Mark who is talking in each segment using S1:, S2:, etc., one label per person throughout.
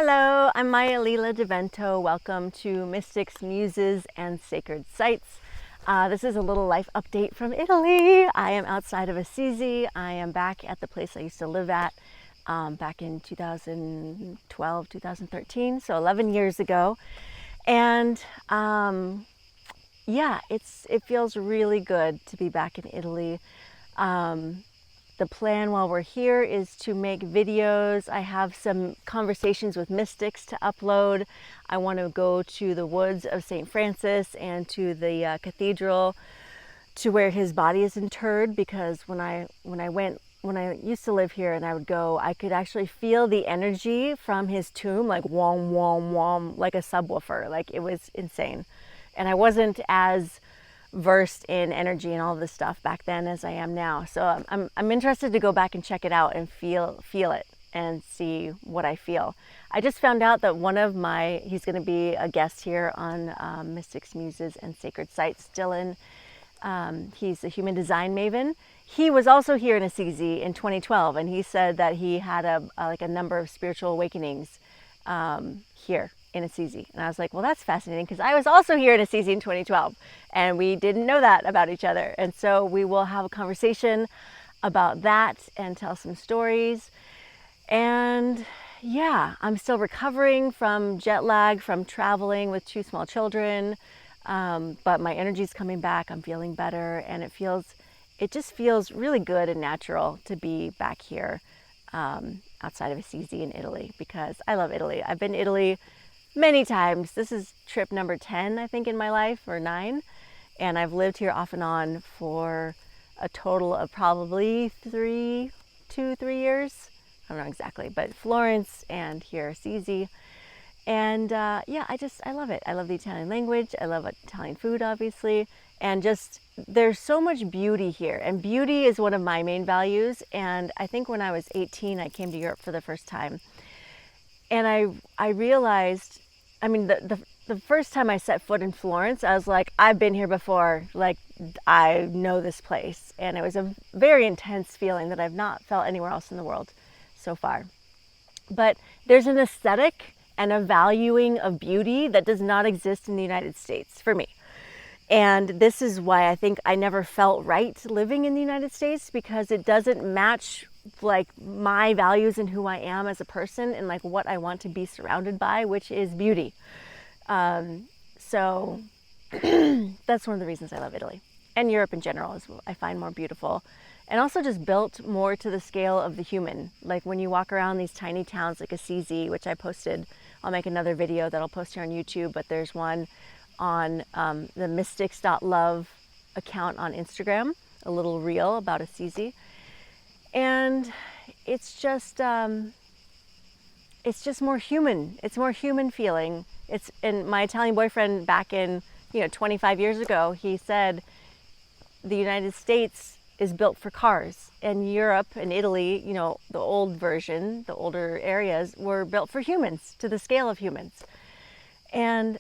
S1: Hello, I'm Maya Lila DeVento. Welcome to Mystics, Muses, and Sacred Sites. This is a little life update from Italy. I am outside of Assisi. I am back at the place I used to live at back in 2012, 2013, so 11 years ago. And yeah, it feels really good to be back in Italy. The plan while we're here is to make videos. I have some conversations with mystics to upload. I want to go to the woods of St. Francis and to the cathedral to where his body is interred, because when I used to live here and I would go, I could actually feel the energy from his tomb, like wom, wom, wom, like a subwoofer. Like, it was insane. And I wasn't as versed in energy and all this stuff back then as I am now. So I'm interested to go back and check it out and feel it and see what I feel. I just found out that he's going to be a guest here on Mystics, Muses, and Sacred Sites. Dylan, he's a human design maven. He was also here in Assisi in 2012, and he said that he had a number of spiritual awakenings here in Assisi. And I was like, well, that's fascinating, because I was also here in Assisi in 2012 and we didn't know that about each other. And so we will have a conversation about that and tell some stories. And yeah, I'm still recovering from jet lag from traveling with 2 small children, but my energy's coming back. I'm feeling better, and it just feels really good and natural to be back here outside of Assisi in Italy, because I love Italy. I've been to Italy many times. This is trip number 10, I think, in my life, or 9. And I've lived here off and on for a total of probably 2-3 years. I don't know exactly, but Florence and here, Assisi. And yeah, I love it. I love the Italian language. I love Italian food, obviously. And just, there's so much beauty here. And beauty is one of my main values. And I think when I was 18, I came to Europe for the first time. And I realized, I mean, the first time I set foot in Florence, I was like, I've been here before. Like, I know this place. And it was a very intense feeling that I've not felt anywhere else in the world so far. But there's an aesthetic and a valuing of beauty that does not exist in the United States for me. And this is why I think I never felt right living in the United States, because it doesn't match like my values and who I am as a person and like what I want to be surrounded by, which is beauty. So that's one of the reasons I love Italy, and Europe in general is I find more beautiful, and also just built more to the scale of the human. Like when you walk around these tiny towns like Assisi, which I posted, I'll make another video that I'll post here on YouTube, but there's one on the mystics.love account on Instagram, a little reel about Assisi. And it's just more human. It's more human feeling. And my Italian boyfriend back in 25 years ago, he said the United States is built for cars, and Europe and Italy, the old version, the older areas, were built for humans, to the scale of humans. And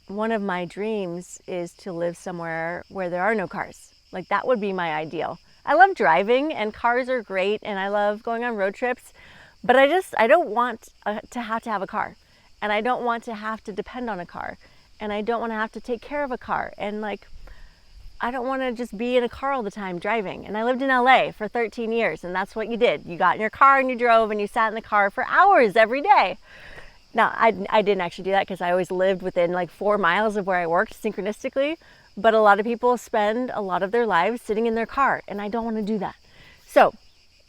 S1: one of my dreams is to live somewhere where there are no cars. Like, that would be my ideal. I love driving, and cars are great, and I love going on road trips, but I don't want to have a car, and I don't want to have to depend on a car, and I don't want to have to take care of a car, and like, I don't want to just be in a car all the time driving. And I lived in LA for 13 years, and that's what you did. You got in your car and you drove, and you sat in the car for hours every day. Now, I didn't actually do that, because I always lived within like 4 miles of where I worked synchronistically. But a lot of people spend a lot of their lives sitting in their car, and I don't want to do that. So,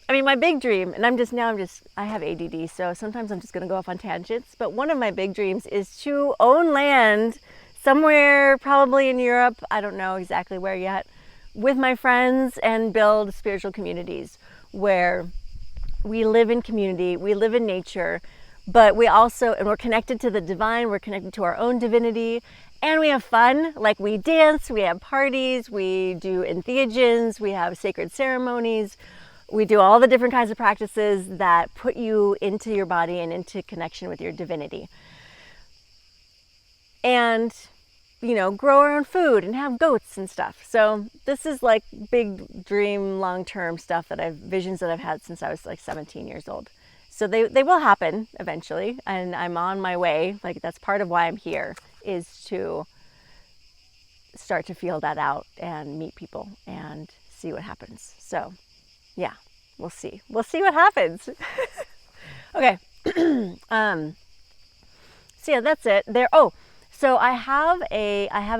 S1: I mean, my big dream, and I have ADD, so sometimes I'm just going to go off on tangents. But one of my big dreams is to own land somewhere, probably in Europe, I don't know exactly where yet, with my friends, and build spiritual communities where we live in community, we live in nature, but we're connected to the divine, we're connected to our own divinity, and we have fun. Like, we dance, we have parties, we do entheogens, we have sacred ceremonies, we do all the different kinds of practices that put you into your body and into connection with your divinity. And grow our own food and have goats and stuff. So this is like big dream, long-term stuff visions that I've had since I was like 17 years old. So they will happen eventually, and I'm on my way. Like, that's part of why I'm here, is to start to feel that out and meet people and see what happens. So yeah, we'll see what happens. Okay. So yeah, that's it there. Oh, so I have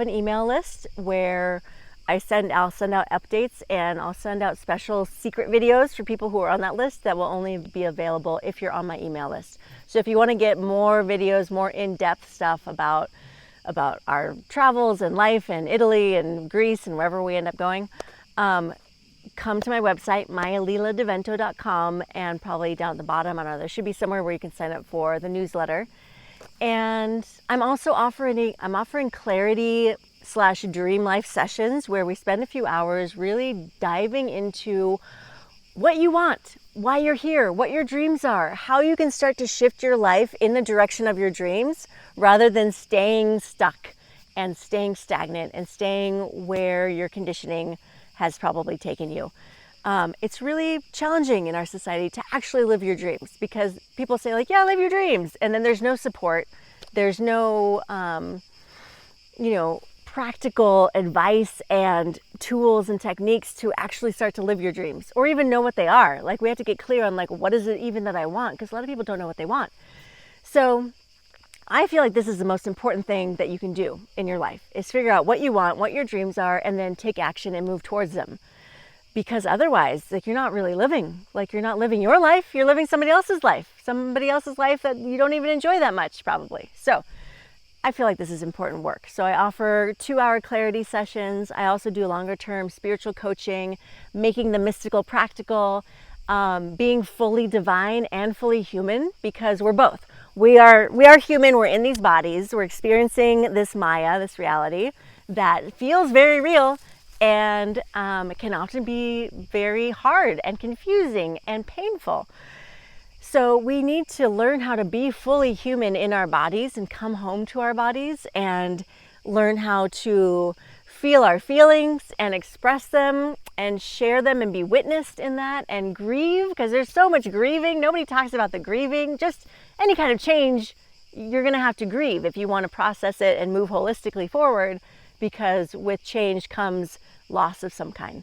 S1: an email list where I'll send out updates, and I'll send out special secret videos for people who are on that list that will only be available if you're on my email list. So if you want to get more videos, more in-depth stuff about our travels and life in Italy and Greece and wherever we end up going, come to my website, mayaliladevento.com, and probably down at the bottom, I don't know, there should be somewhere where you can sign up for the newsletter. And I'm also offering clarity/dream life sessions where we spend a few hours really diving into what you want, why you're here, what your dreams are, how you can start to shift your life in the direction of your dreams rather than staying stuck and staying stagnant and staying where your conditioning has probably taken you. It's really challenging in our society to actually live your dreams, because people say, like, yeah, live your dreams. And then there's no support. There's no, practical advice and tools and techniques to actually start to live your dreams, or even know what they are. Like, we have to get clear on, like, what is it even that I want? Because a lot of people don't know what they want. So I feel like this is the most important thing that you can do in your life, is figure out what you want, what your dreams are, and then take action and move towards them. Because otherwise, like, you're not really living. Like, you're not living your life, you're living somebody else's life that you don't even enjoy that much, probably. So I feel like this is important work. So I offer 2-hour clarity sessions. I also do longer term spiritual coaching, making the mystical practical, being fully divine and fully human, because we're both. We are human, we're in these bodies, we're experiencing this Maya, this reality that feels very real, and it can often be very hard and confusing and painful. So we need to learn how to be fully human in our bodies and come home to our bodies and learn how to feel our feelings and express them and share them and be witnessed in that, and grieve, because there's so much grieving. Nobody talks about the grieving. Just any kind of change, you're going to have to grieve if you want to process it and move holistically forward, because with change comes loss of some kind.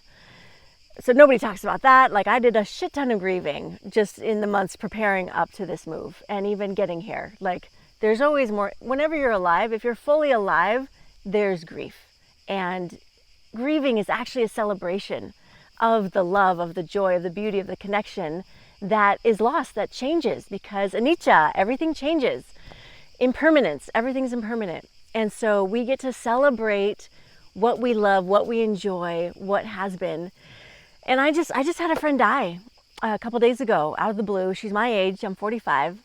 S1: So nobody talks about that. Like, I did a shit ton of grieving just in the months preparing up to this move and even getting here. Like, there's always more. Whenever you're alive, if you're fully alive, there's grief. And grieving is actually a celebration of the love, of the joy, of the beauty, of the connection that is lost, that changes, because anicca, everything changes. Impermanence, everything's impermanent. And so we get to celebrate what we love, what we enjoy, what has been. And I just had a friend die a couple days ago out of the blue. She's my age, I'm 45.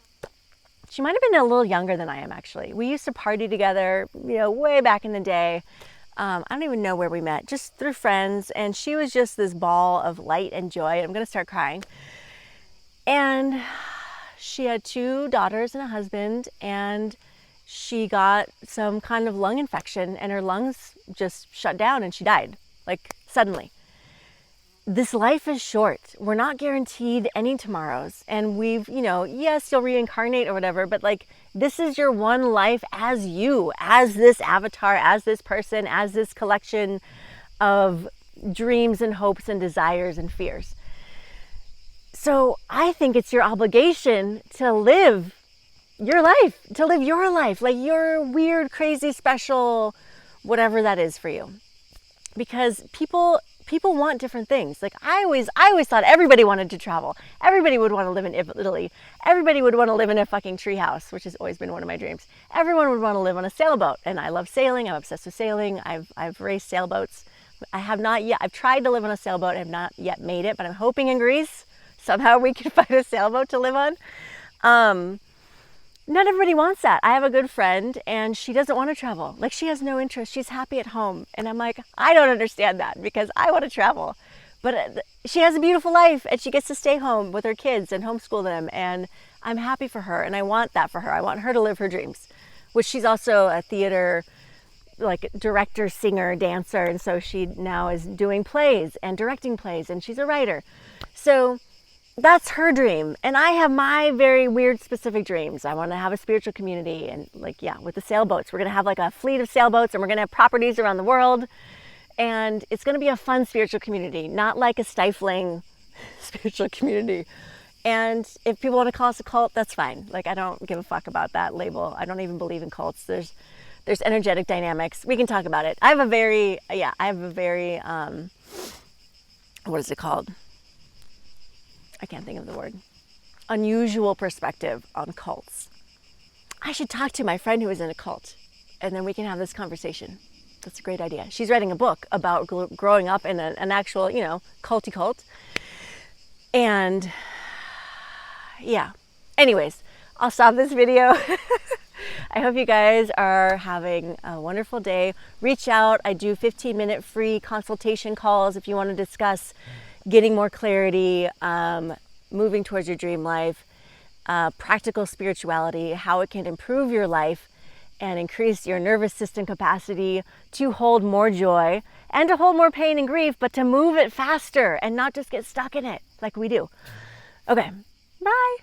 S1: She might have been a little younger than I am, actually. We used to party together, way back in the day. I don't even know where we met, just through friends. And she was just this ball of light and joy. I'm going to start crying. And she had 2 daughters and a husband, and she got some kind of lung infection, and her lungs just shut down and she died, like, suddenly. This life is short. We're not guaranteed any tomorrows. And we've, yes, you'll reincarnate or whatever, but like, this is your one life as you, as this avatar, as this person, as this collection of dreams and hopes and desires and fears. So I think it's your obligation to live your life, like your weird, crazy, special, whatever that is for you. Because people want different things. Like, I always thought everybody wanted to travel. Everybody would want to live in Italy. Everybody would want to live in a fucking treehouse, which has always been one of my dreams. Everyone would want to live on a sailboat, and I love sailing. I'm obsessed with sailing. I've raced sailboats. I have not yet. I've tried to live on a sailboat. I have not yet made it, but I'm hoping in Greece somehow we can find a sailboat to live on. Not everybody wants that. I have a good friend, and she doesn't want to travel. Like, she has no interest. She's happy at home. And I'm like, I don't understand that, because I want to travel. But she has a beautiful life, and she gets to stay home with her kids and homeschool them. And I'm happy for her, and I want that for her. I want her to live her dreams, which she's also a theater, like, director, singer, dancer. And so she now is doing plays and directing plays, and she's a writer. So that's her dream. And I have my very weird specific dreams. I want to have a spiritual community, and like, yeah, with the sailboats, we're going to have like a fleet of sailboats, and we're going to have properties around the world. And it's going to be a fun spiritual community, not like a stifling spiritual community. And if people want to call us a cult, that's fine. Like, I don't give a fuck about that label. I don't even believe in cults. There's energetic dynamics. We can talk about it. I have a very, what is it called? I can't think of the word. Unusual perspective on cults. I should talk to my friend who is in a cult, and then we can have this conversation. That's a great idea. She's writing a book about growing up in an actual, culty cult. And yeah. Anyways, I'll stop this video. I hope you guys are having a wonderful day. Reach out. I do 15-minute free consultation calls if you want to discuss getting more clarity, moving towards your dream life, practical spirituality, how it can improve your life and increase your nervous system capacity to hold more joy and to hold more pain and grief, but to move it faster and not just get stuck in it like we do. Okay, bye.